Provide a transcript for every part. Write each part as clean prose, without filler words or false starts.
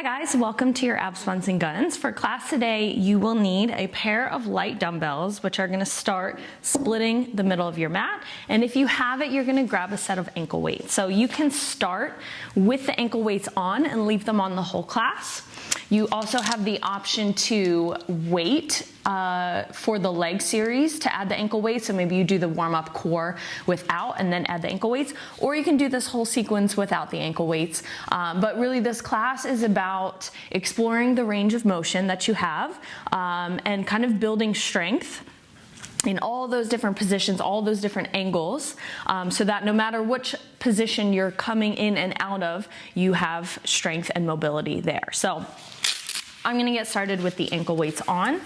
guys, welcome to your Abs, Buns, and Guns. For class today, you will need a pair of light dumbbells, which are gonna start splitting the middle of your mat. And if you have it, you're gonna grab a set of ankle weights. So you can start with the ankle weights on and leave them on the whole class. You also have the option to wait for the leg series to add the ankle weights. So maybe you do the warm-up core without and then add the ankle weights, or you can do this whole sequence without the ankle weights. But really this class is about exploring the range of motion that you have and kind of building strength in all those different positions, all those different angles, so that no matter which position you're coming in and out of, you have strength and mobility there. So I'm gonna get started with the ankle weights on.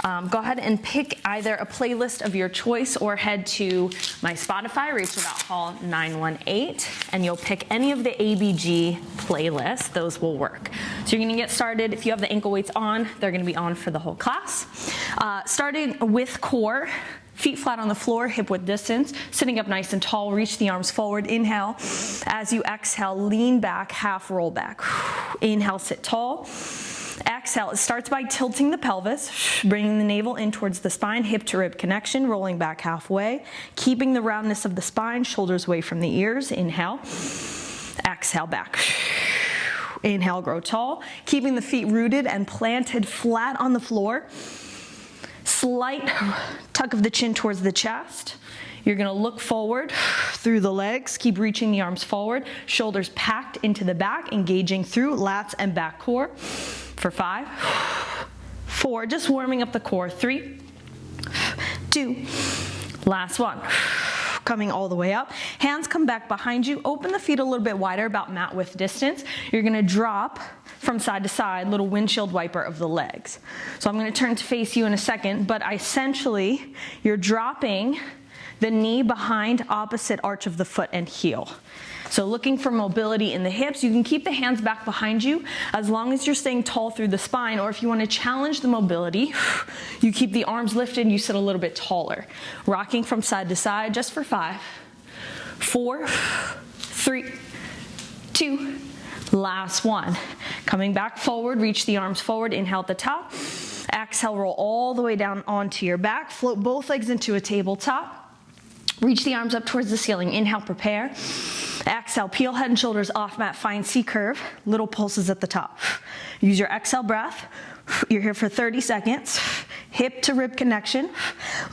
Go ahead and pick either a playlist of your choice or head to my Spotify, Rachel Hall 918, and you'll pick any of the ABG playlists. Those will work. So you're gonna get started. If you have the ankle weights on, they're gonna be on for the whole class. Starting with core, feet flat on the floor, hip width distance, sitting up nice and tall, reach the arms forward, inhale. As you exhale, lean back, half roll back. Inhale, sit tall. Exhale, it starts by tilting the pelvis, bringing the navel in towards the spine, hip to rib connection, rolling back halfway, keeping the roundness of the spine, shoulders away from the ears. Inhale, exhale back. Inhale, grow tall, keeping the feet rooted and planted flat on the floor. Slight tuck of the chin towards the chest. You're gonna look forward through the legs, keep reaching the arms forward, shoulders packed into the back, engaging through lats and back core. For 5, 4, just warming up the core. 3, 2, last one. Coming all the way up. Hands come back behind you. Open the feet a little bit wider, about mat width distance. You're gonna drop from side to side, little windshield wiper of the legs. So I'm gonna turn to face you in a second, but essentially, you're dropping the knee behind opposite arch of the foot and heel. So looking for mobility in the hips, you can keep the hands back behind you as long as you're staying tall through the spine, or if you want to challenge the mobility, you keep the arms lifted, you sit a little bit taller. Rocking from side to side just for 5, 4, 3, 2, last one. Coming back forward, reach the arms forward, inhale at the top. Exhale, roll all the way down onto your back, float both legs into a tabletop. Reach the arms up towards the ceiling. Inhale, prepare. Exhale, peel head and shoulders off mat, find C curve, little pulses at the top. Use your exhale breath. You're here for 30 seconds. Hip to rib connection.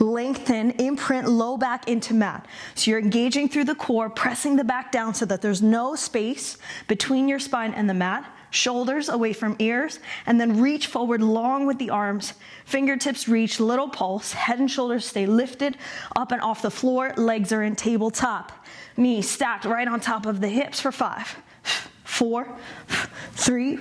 Lengthen, imprint low back into mat. So you're engaging through the core, pressing the back down so that there's no space between your spine and the mat. Shoulders away from ears, and then reach forward long with the arms. Fingertips reach, little pulse. Head and shoulders stay lifted up and off the floor. Legs are in tabletop. Knees stacked right on top of the hips for 5, 4, 3,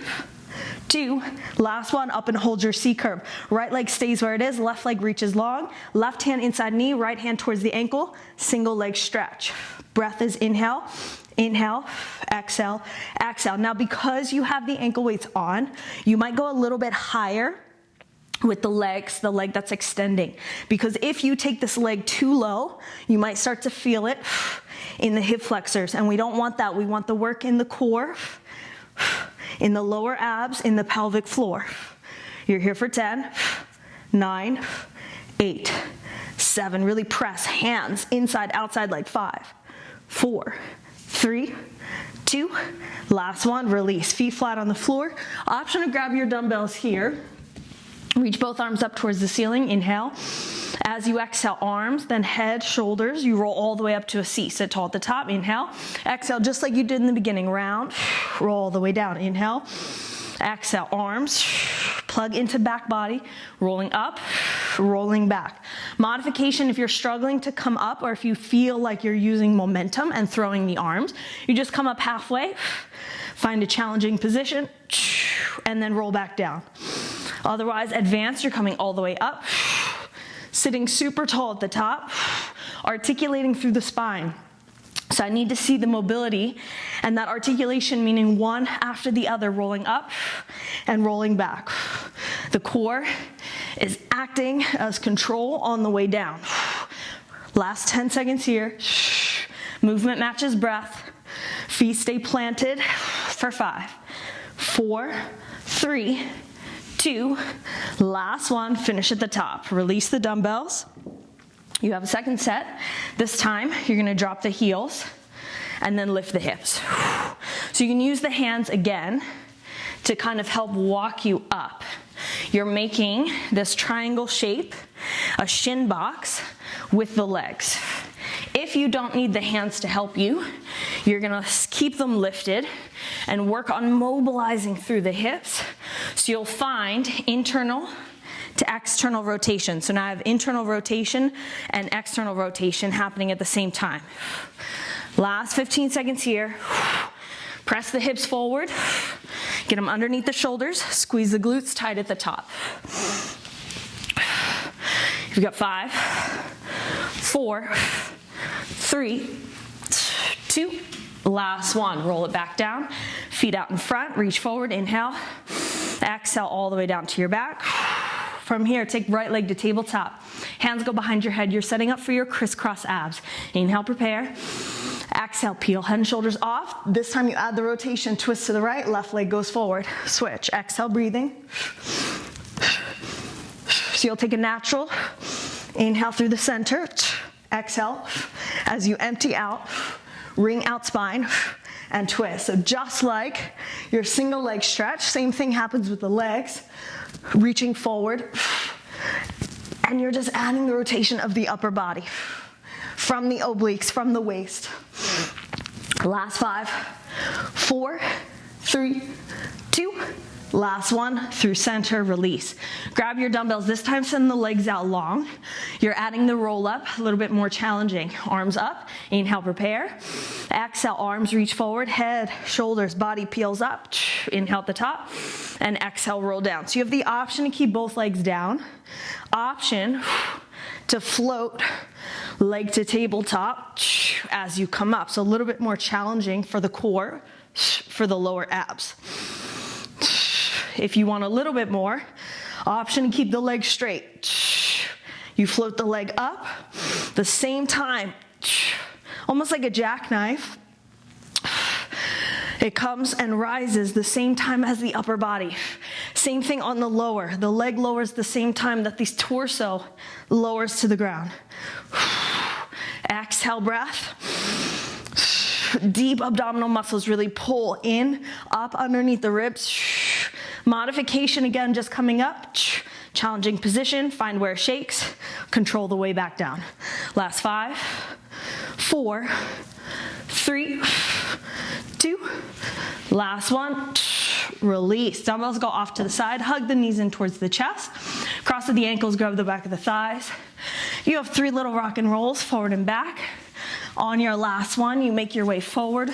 2, last one, up and hold your C curve. Right leg stays where it is, left leg reaches long, left hand inside knee, right hand towards the ankle, single leg stretch. Breath is inhale, inhale, exhale, exhale. Now because you have the ankle weights on, you might go a little bit higher with the legs, the leg that's extending. Because if you take this leg too low, you might start to feel it in the hip flexors, and we don't want that. We want the work in the core, in the lower abs, in the pelvic floor. You're here for 10, 9, 8, 7. Really press hands inside, outside, like 5, 4, 3, 2. Last one, release. Feet flat on the floor. Option to grab your dumbbells here. Reach both arms up towards the ceiling. Inhale. As you exhale, arms, then head, shoulders. You roll all the way up to a C. Sit tall at the top. Inhale. Exhale, just like you did in the beginning. Round. Roll all the way down. Inhale. Exhale, arms. Plug into back body. Rolling up, rolling back. Modification, if you're struggling to come up, or if you feel like you're using momentum and throwing the arms, you just come up halfway, find a challenging position, and then roll back down. Otherwise, advanced, you're coming all the way up, sitting super tall at the top, articulating through the spine. So I need to see the mobility and that articulation, meaning one after the other, rolling up and rolling back. The core is acting as control on the way down. Last 10 seconds here. Movement matches breath. Feet stay planted for 5, 4, 3, 2, last one, finish at the top. Release the dumbbells. You have a second set. This time, you're gonna drop the heels and then lift the hips. So you can use the hands again to kind of help walk you up. You're making this triangle shape, a shin box with the legs. If you don't need the hands to help you, you're gonna keep them lifted and work on mobilizing through the hips. So you'll find internal to external rotation. So now I have internal rotation and external rotation happening at the same time. Last 15 seconds here. Press the hips forward. Get them underneath the shoulders. Squeeze the glutes tight at the top. You've got 5, 4, 3, 2, last one. Roll it back down. Feet out in front. Reach forward. Inhale. Exhale all the way down to your back. From here, take right leg to tabletop. Hands go behind your head. You're setting up for your crisscross abs. Inhale, prepare. Exhale, peel head and shoulders off. This time you add the rotation, twist to the right, left leg goes forward. Switch, exhale, breathing. So you'll take a natural inhale through the center. Exhale, as you empty out, ring out spine and twist. So just like your single leg stretch, same thing happens with the legs. Reaching forward, and you're just adding the rotation of the upper body from the obliques, from the waist. Last 5, 4, 3, 2, last one, through center, release. Grab your dumbbells. This time send the legs out long. You're adding the roll up, a little bit more challenging. Arms up, inhale, prepare. Exhale, arms reach forward, head, shoulders, body peels up. Inhale at the top, and exhale, roll down. So you have the option to keep both legs down. Option to float leg to tabletop as you come up. So a little bit more challenging for the core, for the lower abs. If you want a little bit more, option to keep the leg straight. You float the leg up, the same time, almost like a jackknife. It comes and rises the same time as the upper body. Same thing on the lower. The leg lowers the same time that the torso lowers to the ground. Exhale, breath. Deep abdominal muscles really pull in, up underneath the ribs. Modification again, just coming up. Challenging position, find where it shakes. Control the way back down. Last 5, 4, 3, 2, last one. Release. Dumbbells go off to the side. Hug the knees in towards the chest. Cross of the ankles, grab the back of the thighs. You have 3 little rock and rolls, forward and back. On your last one, you make your way forward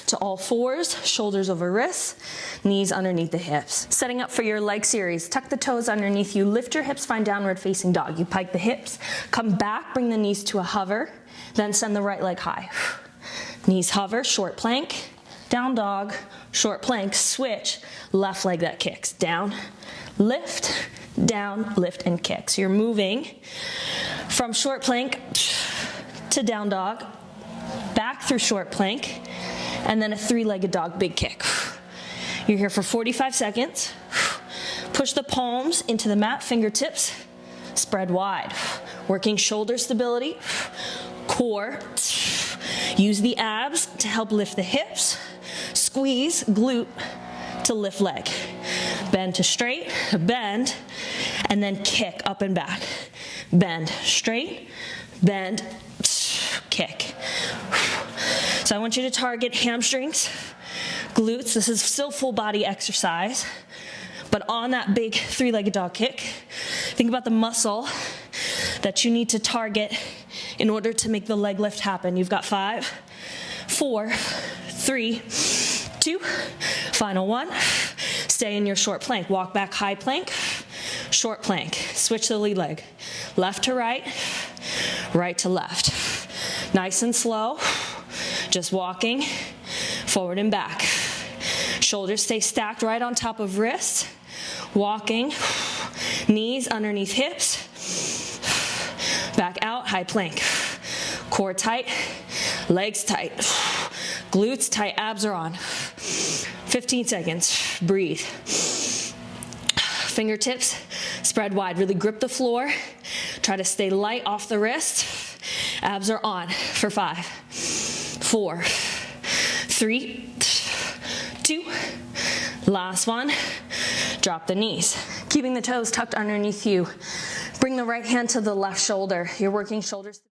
to all fours, shoulders over wrists, knees underneath the hips. Setting up for your leg series. Tuck the toes underneath you, lift your hips, find downward facing dog. You pike the hips, come back, bring the knees to a hover, then send the right leg high. Knees hover, short plank, down dog, short plank, switch, left leg that kicks. Down, lift, and kick. So you're moving from short plank to down dog, back through short plank, and then a 3-legged dog, big kick. You're here for 45 seconds. Push the palms into the mat, fingertips, spread wide. Working shoulder stability, core. Use the abs to help lift the hips. Squeeze glute to lift leg. Bend to straight, bend, and then kick up and back. Bend, straight, bend, kick. So I want you to target hamstrings, glutes. This is still full body exercise, but on that big 3-legged dog kick, think about the muscle that you need to target in order to make the leg lift happen. You've got 5, 4, 3, 2, final 1. Stay in your short plank. Walk back, high plank, short plank. Switch the lead leg. Left to right, right to left. Nice and slow. Just walking forward and back. Shoulders stay stacked right on top of wrists. Walking, knees underneath hips. Back out, high plank. Core tight, legs tight. Glutes tight, abs are on. 15 seconds, breathe. Fingertips spread wide. Really grip the floor. Try to stay light off the wrist. Abs are on for 5, 4, 3, 2. Last one. Drop the knees. Keeping the toes tucked underneath you. Bring the right hand to the left shoulder. You're working shoulders.